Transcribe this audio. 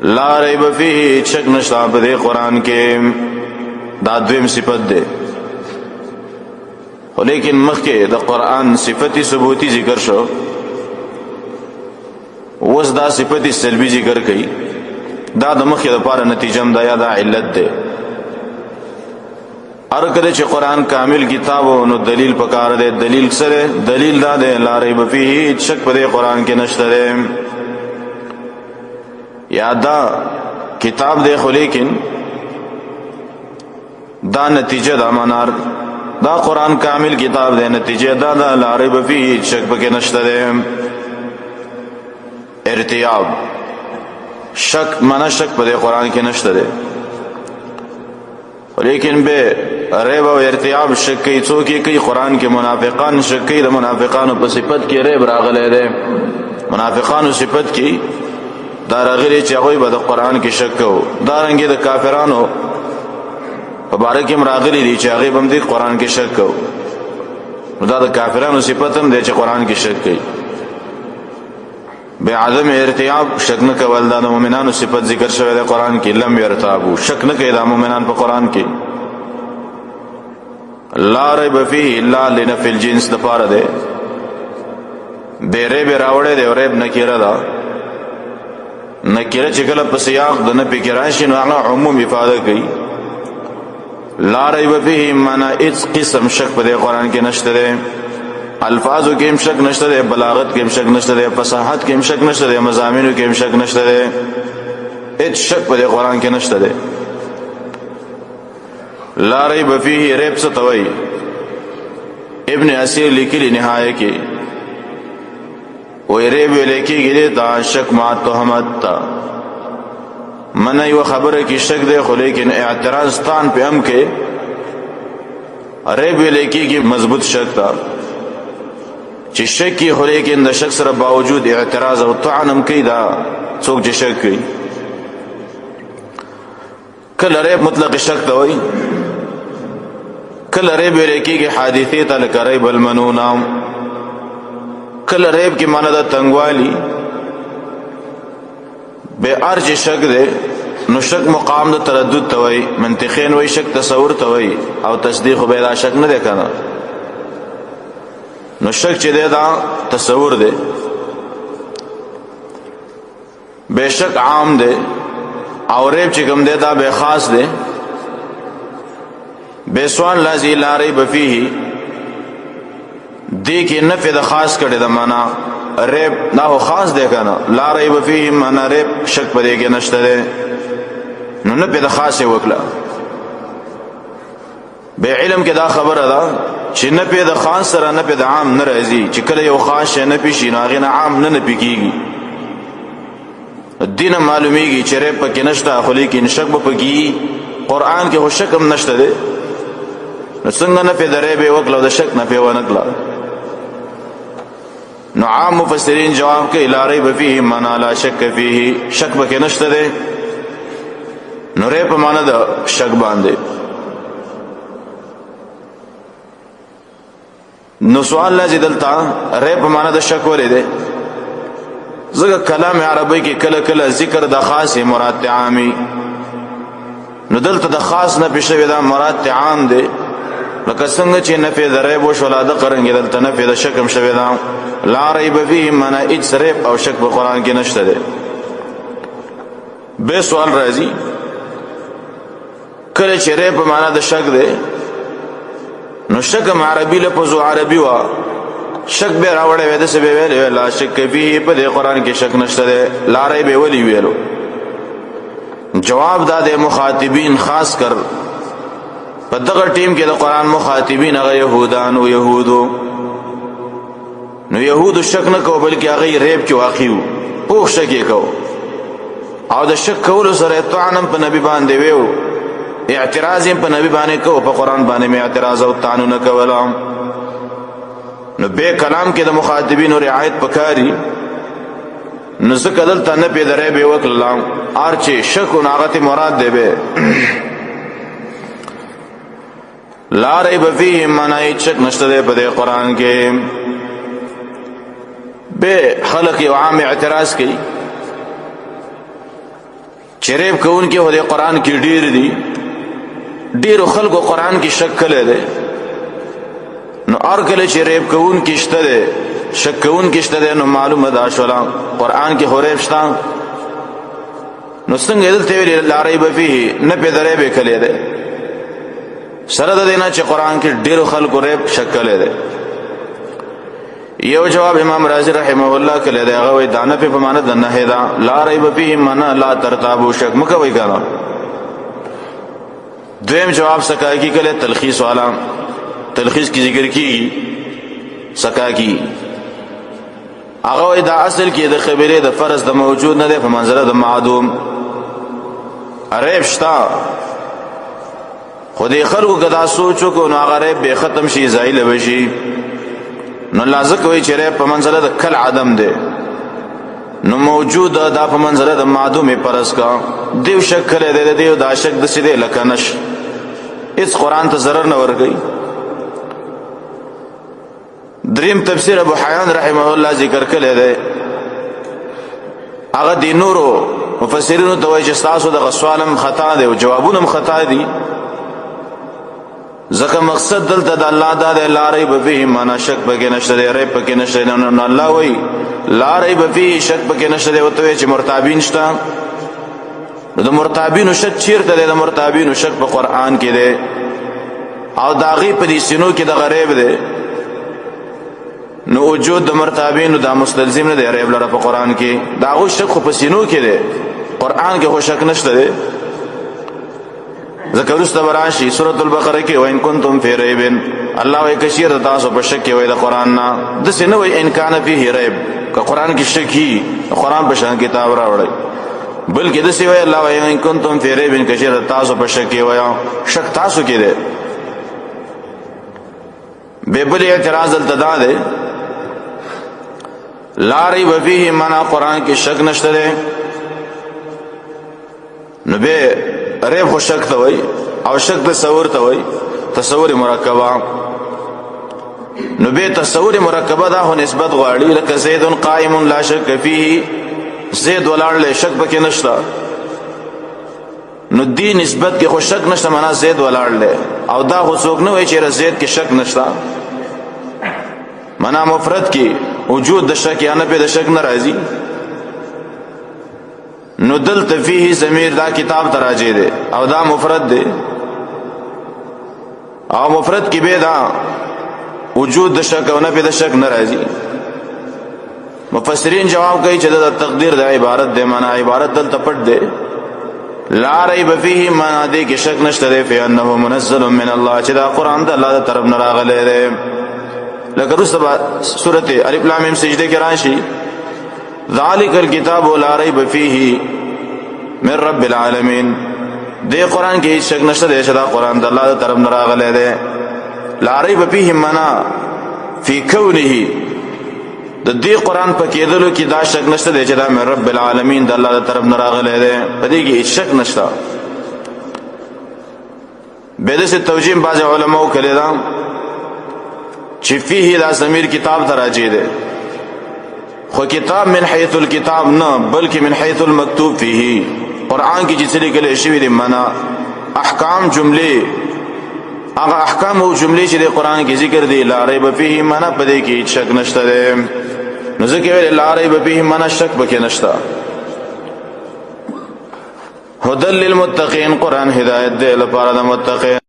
لا ریب فیه شک نشتا په دې قرآن کې. دا دویم صفت ده. لیکن مخکې د قرآن صفتی ثبوتی ذکر شو، اوس دا صفتی سلبی ذکر کړي. دا د مخکې لپاره نتیجه هم دا یا دا علت ده. هر کله چې قرآن کامل کتاب نو دلیل پکار ده. دلیل سره دلیل دا ده لا ریب فیه شک په دې قرآن کې نشته ده. یا دا کتاب ده خو لیکن دا نتیجه دا منار دا قرآن کامل کتاب ده، نتیجه دا دا لا ریب فیه شک پکې نشته ده. ارتیاب شک مانا شک په دې قرآن کې نشته ده، لیکن به ریب او ارتیاب شک کوي. څوک یې کوي؟ قرآن کې منافقان شک کوي. د منافقانو په صفت کې ریب راغلی ده. منافقانو صفت کې دا راغلی چې هغوی به د قرآن کې شک کوو. دارنګې د کافرانو په باره کې هم راغلی دي چې هغوی به هم دې قرآن کې شک کوو. نو دا د کافرانو صفت هم دی چې قرآن کې شک کوي. بے عدم ارتیاب شک نه کول دا د مؤمنانو صفت ذکر شوی دی قرآن کې. لم یرتابو شک نه کوي دا مؤمنان په قرآن کې. لا ریب فیه الا لنفی الجنس دپاره دی. بے ریب راوړی دی او ریب نکیره ده. نکیره چې کله په سیاق د نفي کې راشي نو هغه عموم افاده کوي. لا ریب فیه معنا هیڅ قسم شک په دې قرآن کې نشته دی. الفاظو کې هم شک نشته دی، بلاغت کې هم شک نشته دی، فصاحت کې هم شک نشته دی، مضامینو کې هم شک نشته دی. هیڅ شک په دې قرآن کې نشته دی. لا ریب فیه ریب څه ته وایي؟ ابن اسیر لیکلی نهایه کې وی ریب ویلی کېږي دی تا شک مع تهمت تا. منه یوه خبره کې شک دی خو لیکن اعتراض تان پې هم کې ریب ویلی کېږي مضبوط شک تا. چې شک کې خو لیکن د شک سره باوجود اعتراض او طعن هم کوي. دا څوک چې شک کوي. کله ریب مطلق شک ته وایي، کله ریب ویلی کېږي حادثې ته لکه ریب المنونه. کله ریب کې معنی د تنګوالي. بے ارج شک دی نو شک مقام د تردد ته وایي. منطقین وایي شک تصور ته وایي او تصدیق خو به دا شک نه دی کنه. نو شک چې دی دا تصور دی. بے شک عام دی او ریب چې کوم دی دا بے خاص دی. بے سوال لازی لا ریب فیه دی کې نفی د خاص کړي د معنا ریب دا هو خاص دی کنه. لا ریب فیه معنا ریب شک په دې کې نشته دی. نو نفی د خاص یې وکړه. بے علم کې دا خبره ده چې نفی د خاص سره نفی د عام نه راځي. چې کله یو خاص شی نفی شي نو هغې نه عام نه نفی کېږي. دینه معلومیږي چې ریب پکې نشته خو لیکن شک به پکې. قرآن کې خو شک هم نشته دی. نو څنګه نفی د ریب یې وکړه او د شک نفی ونه کړه؟ نو عام مفسرین جواب کوي لا ریب فیه معنا لا شک فیه شک پکې نشته دی. نو ریب په معنا د شک باندې. نو سوال لازم دلته ریب په معنا د شک ولې دی؟ ځکه کلام عربی کې کله کله ذکر د خاص مراد عامی. نو دلته د خاص نه پېښوي دا مراد عام دی. لکه څنګه چې نفی د ریب وشو لا د قرنګې دلته نفی د شک هم شوی دا. لا ریب فیه معنا هیڅ ریب او شک په قرآن کې نشته دی. بے سوال راځي کله چې ریب په معنا د شک دی نو شک هم عربي لفظ عربي وا. شک به راوړی وی داسې به ویلی لا شک فیه په دې قرآن کې شک نشته دی. لا ریب یې ولې ویلو؟ جواب دا دی مخاطبین خاص کر په دغه ټیم کې د قرآن مخاطبین هغه یهودان او یهودو. نو یهودو شک نه کوو بلکې هغه ریب کې واقع وو. پوخ شک یې کوو او د شک کولو سره طعن هم په نبي باندې ویو. اعتراض هم په نبي باندې کوو. په قرآن باندې مې اعتراض او طعن نه کوله. نو بے کلام کې د مخاطبینو رعایت پکاري. نو ځکه دلته نفی د ریب یې وکړله. هر چې شک و نو هغه ته مراد دی به لا ریب فیه معنا هیڅ شک نشته دی په دې قرآن کې. بے خلق یو عام اعتراض کوي چې ریب کوونکي هو د قرآن کې ډیر دي، ډیرو خلکو قرآن کې شک کړی دی. نو هر کله چې ریب کوونکي شته دی، شک کوونکي شته دی، نو معلومه ده شوله قرآن کې خو ریب شته. نو څنګه دلته ویلي لا ریب فیه، نه پې د ریب یې کلی دی، سره د دې نه چې قرآن کې ډیرو خلکو ریب شک کړی دی. یو جواب امام رازی رحمه الله کلی دی، هغه وایي دا نفي په معنی د نهی ده، لا ریب فیه معنا لا ترتابو، شک مه کوئ کنه. دویم جواب سکاکی کلی تلخیص والا، تلخیص کی ذکر کی سکاکی، هغه وایي دا اصل کې د خبرې د فرض د موجود نه دی، په منزله د معدوم. ریب شته خو دې خلکو که دا سوچ وکړو نو هغه ریب به ختم شي، زایله به شي. نو الله ځکه وایي چې ریب په منزله د کل عدم دی، نو موجود دا په منزله د معدوم فرض کا. دیو شک کړی دی، دیو دا شک داسې دی لکه نش، هېڅ قرآن ته ضرر نه ورکوي. دریم تفسیر ابو حیان رحمه الله ذکر کړی دی، هغه د نورو مفسرینو ته وایي چې ستاسو دغه سوال هم خطا دی او جوابونه هم خطا دي، ځکه مقصد دلته د الله دا دی لا ریب فیه، معنا شک پکې نشته دی، ریب پکې نشته دی. نو الله وایي لا ریب فیه، شک پکې نشته دی. ورته وایي چې مرتابین شته، نو د مرتابینو شک چیرته دی؟ د مرتابینو شک په قرآن کې دی، او د هغې په دې سینو کې دغه ریب دی. نو وجود د مرتابینو دا مستلزم نه دی ریب لره په قرآن کې، د هغو شک خو په سینو کې دی، قرآن کې خو شک نشته دی. ځکه وروسته به راشي سورة البقره کې وإن کنتم فی ریب، الله وایي که چېرته تاسو په شک کې وئ د قرآن نه، داسې نه وایي ان کان فیه ریب، که قرآن کې شک وي قرآن په شان کتاب راوړئ، بلکې داسې وایي الله وایي ان کنتم فی ریب، که چېرته تاسو په شک کې وئ، شک تاسو کې دی. بې بل اعتراض دلته دا دی لا ریب فیه معنا قرآن کې شک نشته دی، نو به ریب خو شک ته وای، او شک تصور ته وای، تصور مرکبه. نو به تصور مرکبه دا هو نسبت غواړي، لکه زید قائم لا شک فیه، زید ولاړ له شک پکې نشته، نو دی نسبت کې خو شک نشته، معنا زید ولاړ له، او دا خو څوک نه وایي چې زید کې شک نشته، معنا مفرد کې وجود د شک یا نه په د شک ناراضي. نو دلته فيه ضمیر دا کتاب ته راځي دی، او دا مفرد دی، او مفرد کې به دا وجود د شک او نه په د شک ناراضي. مفسرین جواب کوي چې دا تقدیر د عبارت دی، معنا عبارت دلته پټ دی، لا ریب فیه معنا دی کې شک نشته دی، فانه منزل من الله، چې دا قرآن د الله د طرف نه راغلی دی. لکه وروسته سورة الف لام میم سجده کې راشي ذالک الکتاب لا ریب فیه من رب العالمین، دې قرآن کې هیڅ شک نشته دی چې دا قرآن د الله د طرف نه راغلی دی. لا ریب فیه معنا فی کونه، د دې قرآن په کېدلو کې دا شک نشته دی چې دا من رب العالمین د الله د طرف نه راغلی دی، په دې کې هیڅ شک نشته. بیا داسې توجیه بعض علماو کړې ده چې فیه دا ضمیر کتاب ته راځي دی، خو کتاب من حیث الکتاب نه، بلکې من حیث المکتوب فیه، قرآن کې چې څه لیکل شوي دي، معنا احکام جملې، هغه احکام او جملې چې د قرآن کې ذکر دي، لا ریب فیه معنا په دې کې هیڅ شک نشته دی. نو ځکه ویل لا ریب فیه معنا شک پکې نشته. هدى للمتقین، قرآن هدایت دی لپاره د متقین.